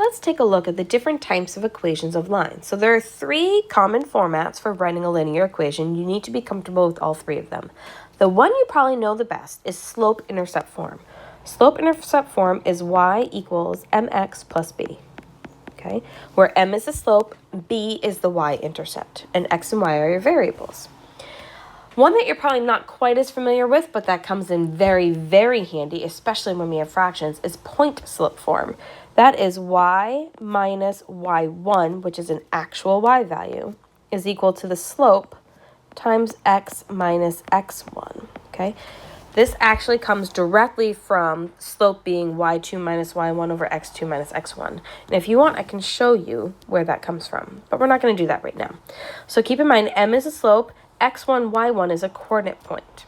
let's take a look at the different types of equations of lines. So there are three common formats for writing a linear equation. You need to be comfortable with all three of them. The one you probably know the best is slope-intercept form. Slope-intercept form is y equals mx plus b, okay? Where m is the slope, b is the y-intercept, and x and y are your variables. One that you're probably not quite as familiar with, but that comes in very, very handy, especially when we have fractions, is point slope form. That is y minus y1, which is an actual y value, is equal to the slope times x minus x1, okay? This actually comes directly from slope being y2 minus y1 over x2 minus x1. And if you want, I can show you where that comes from, but we're not going to do that right now. So keep in mind, m is a slope, x1, y1 is a coordinate point,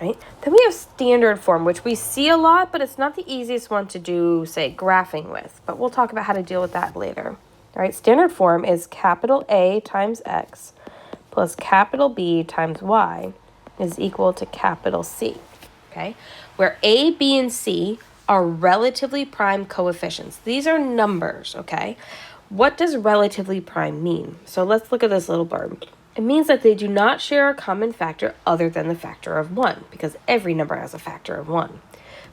right? Then we have standard form, which we see a lot, but it's not the easiest one to do, say, graphing with. But we'll talk about how to deal with that later. All right, standard form is capital A times x plus capital B times y is equal to capital C, okay? Where A, B, and C are relatively prime coefficients. These are numbers, okay? What does relatively prime mean? So let's look at this little blurb. It means that they do not share a common factor other than the factor of 1, because every number has a factor of 1.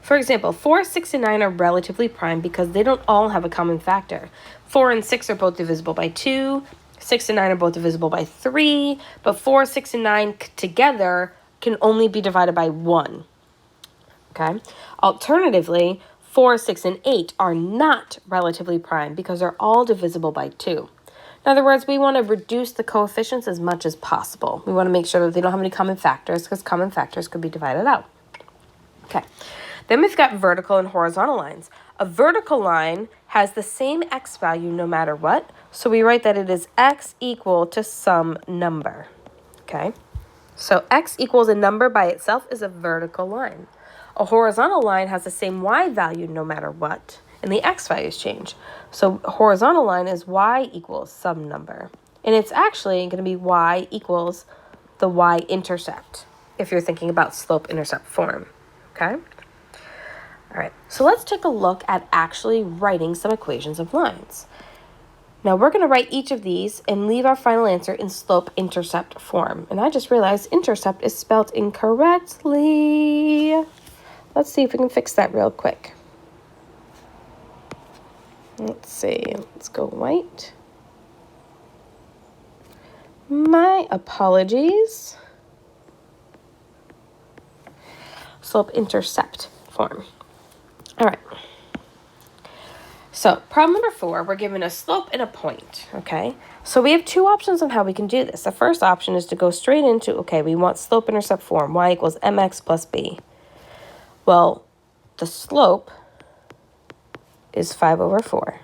For example, 4, 6, and 9 are relatively prime because they don't all have a common factor. 4 and 6 are both divisible by 2, 6 and 9 are both divisible by 3, but 4, 6, and 9 together can only be divided by 1. Okay? Alternatively, 4, 6, and 8 are not relatively prime because they're all divisible by 2. In other words, we want to reduce the coefficients as much as possible. We want to make sure that they don't have any common factors because common factors could be divided out. Okay, then we've got vertical and horizontal lines. A vertical line has the same x value no matter what, so we write that it is x equal to some number. Okay, so x equals a number by itself is a vertical line. A horizontal line has the same y value no matter what, and the x values change. So horizontal line is y equals some number. And it's actually going to be y equals the y-intercept, if you're thinking about slope-intercept form, okay? All right, so let's take a look at actually writing some equations of lines. Now we're going to write each of these and leave our final answer in slope-intercept form. And I just realized intercept is spelled incorrectly. Let's see if we can fix that real quick. Let's see, let's go white. My apologies. Slope-intercept form. All right. So problem number 4, we're given a slope and a point, okay? So we have two options on how we can do this. The first option is to go straight into, okay, we want slope-intercept form, y equals mx plus b. Well, the slope is 5 over 4.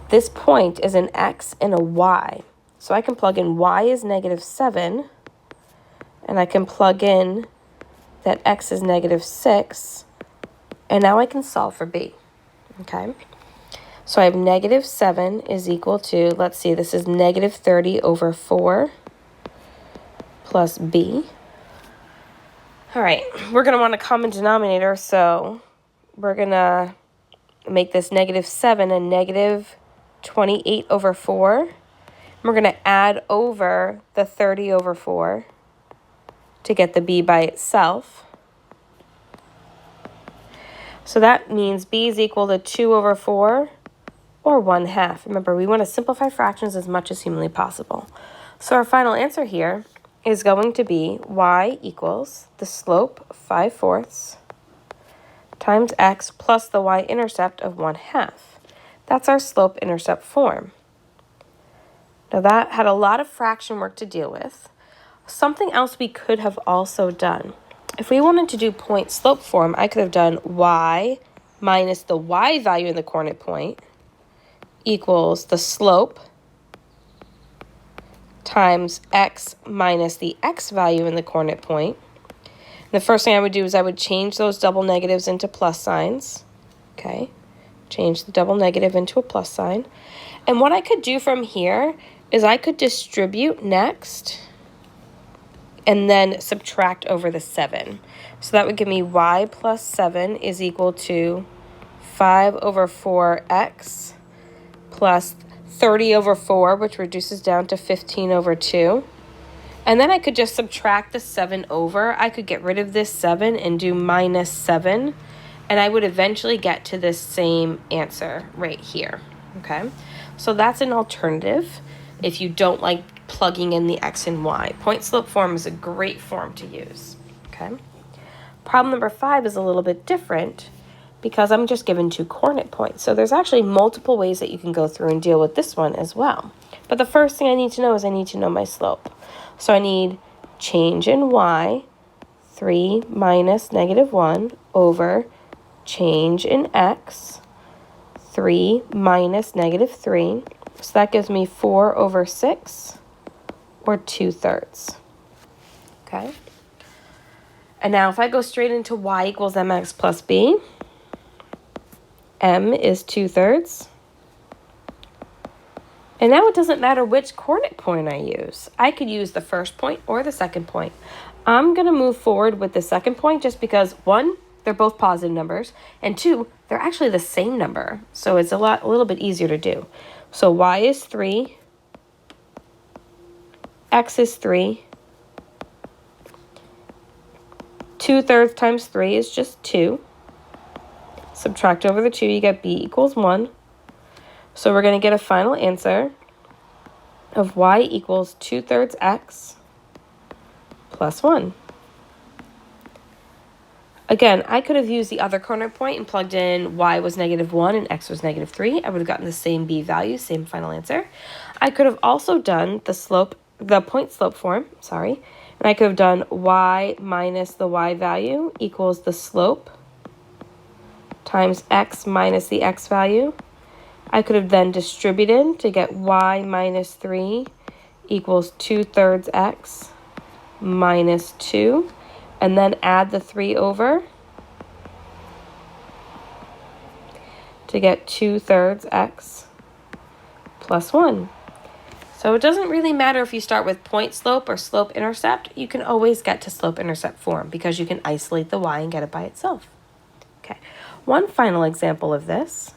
This point is an x and a y. So I can plug in y is negative 7, and I can plug in that x is negative 6, and now I can solve for b, okay? So I have negative 7 is equal to, let's see, this is negative 30 over 4 plus b. All right, we're going to want a common denominator, so we're going to make this negative 7 a negative 28 over 4. We're going to add over the 30 over 4 to get the b by itself. So that means b is equal to 2 over 4 or 1/2. Remember, we want to simplify fractions as much as humanly possible. So our final answer here is going to be y equals the slope 5/4 times x plus the y-intercept of 1/2. That's our slope-intercept form. Now that had a lot of fraction work to deal with. Something else we could have also done. If we wanted to do point slope form, I could have done y minus the y value in the coordinate point equals the slope times x minus the x value in the coordinate point. The first thing I would do is I would change those double negatives into plus signs. Okay, change the double negative into a plus sign. And what I could do from here is I could distribute next and then subtract over the 7. So that would give me y plus 7 is equal to 5 over 4x plus 30 over 4, which reduces down to 15 over 2. And then I could just subtract the 7 over. I could get rid of this 7 and do minus 7. And I would eventually get to this same answer right here. Okay? So that's an alternative if you don't like plugging in the x and y. Point slope form is a great form to use. Okay? Problem number 5 is a little bit different because I'm just given 2 coordinate points. So there's actually multiple ways that you can go through and deal with this one as well. But the first thing I need to know is I need to know my slope. So I need change in y, 3 minus negative 1 over change in x, 3 minus negative 3. So that gives me 4 over 6, or 2/3. Okay? And now if I go straight into y equals mx plus b, m is 2/3. And now it doesn't matter which coordinate point I use. I could use the first point or the second point. I'm going to move forward with the second point just because, 1, they're both positive numbers, and 2, they're actually the same number. So it's a little bit easier to do. So y is 3, x is 3, 2/3 times 3 is just 2. Subtract over the 2, you get b equals 1. So we're going to get a final answer of y equals 2/3 x plus 1. Again, I could have used the other coordinate point and plugged in y was negative 1 and x was negative 3. I would have gotten the same b value, same final answer. I could have also done the point slope form, and I could have done y minus the y value equals the slope times x minus the x value. I could have then distributed to get y minus 3 equals 2/3 x minus 2, and then add the 3 over to get 2/3 x plus 1. So it doesn't really matter if you start with point slope or slope intercept. You can always get to slope intercept form because you can isolate the y and get it by itself. Okay, one final example of this.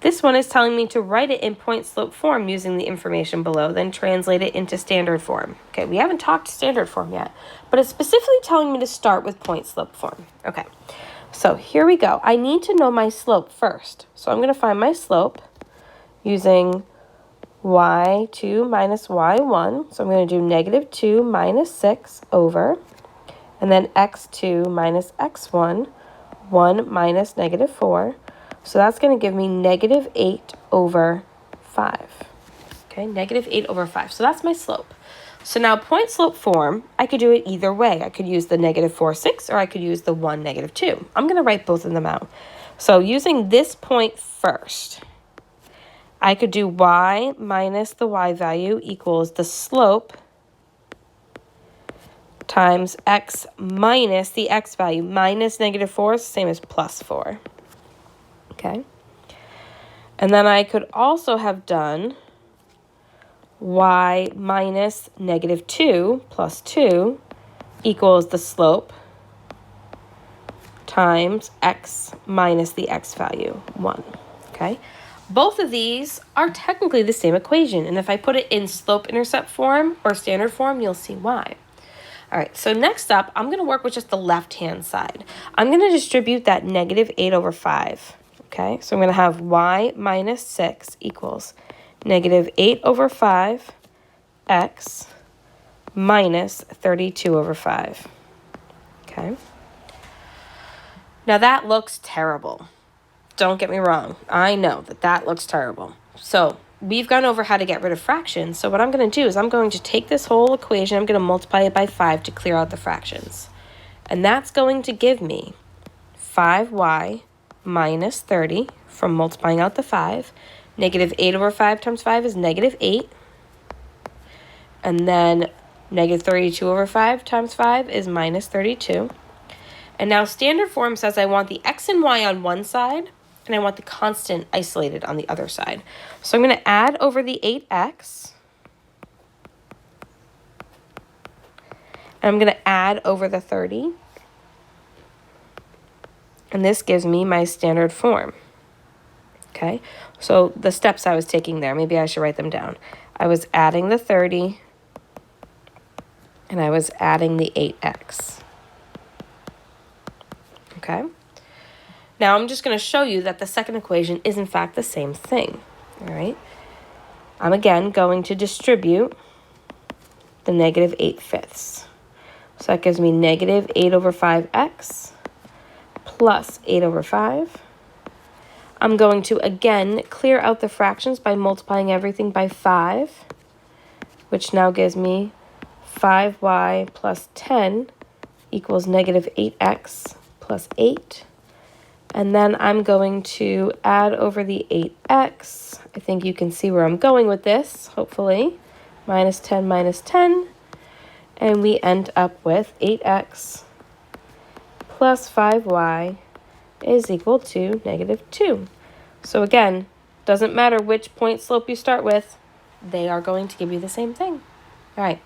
This one is telling me to write it in point slope form using the information below, then translate it into standard form. Okay, we haven't talked standard form yet, but it's specifically telling me to start with point slope form. Okay, so here we go. I need to know my slope first. So I'm going to find my slope using y2 minus y1. So I'm going to do negative 2 minus 6 over, and then x2 minus x1, 1 minus negative 4. So that's going to give me negative 8 over 5. Okay, negative 8 over 5. So that's my slope. So now point slope form, I could do it either way. I could use the negative 4, 6, or I could use the 1, negative 2. I'm going to write both of them out. So using this point first, I could do y minus the y value equals the slope times x minus the x value. Minus negative 4 is the same as plus 4. Okay, and then I could also have done y minus negative 2 plus 2 equals the slope times x minus the x value, 1. Okay, both of these are technically the same equation, and if I put it in slope-intercept form or standard form, you'll see why. All right, so next up, I'm going to work with just the left-hand side. I'm going to distribute that negative 8 over 5. Okay, so I'm going to have y minus 6 equals negative 8 over 5 x minus 32 over 5. Okay. Now that looks terrible. Don't get me wrong. I know that that looks terrible. So we've gone over how to get rid of fractions. So what I'm going to do is I'm going to take this whole equation, I'm going to multiply it by 5 to clear out the fractions. And that's going to give me 5y minus 30 from multiplying out the 5. Negative 8 over 5 times 5 is negative 8. And then negative 32 over 5 times 5 is minus 32. And now standard form says I want the x and y on one side, and I want the constant isolated on the other side. So I'm going to add over the 8x. And I'm going to add over the 30. And this gives me my standard form. Okay, so the steps I was taking there, maybe I should write them down. I was adding the 30, and I was adding the 8x. Okay, now I'm just going to show you that the second equation is in fact the same thing. All right, I'm again going to distribute the negative 8/5. So that gives me negative 8 over 5x plus 8 over 5. I'm going to again clear out the fractions by multiplying everything by 5, which now gives me 5y plus 10 equals negative 8x plus 8. And then I'm going to add over the 8x. I think you can see where I'm going with this, hopefully. Minus 10 minus 10. And we end up with 8x plus 5y is equal to negative 2. So again, doesn't matter which point slope you start with, they are going to give you the same thing. All right.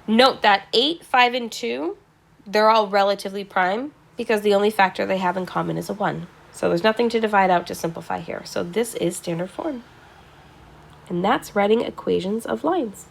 Note that 8, 5, and 2, they're all relatively prime because the only factor they have in common is a 1. So there's nothing to divide out to simplify here. So this is standard form. And that's writing equations of lines.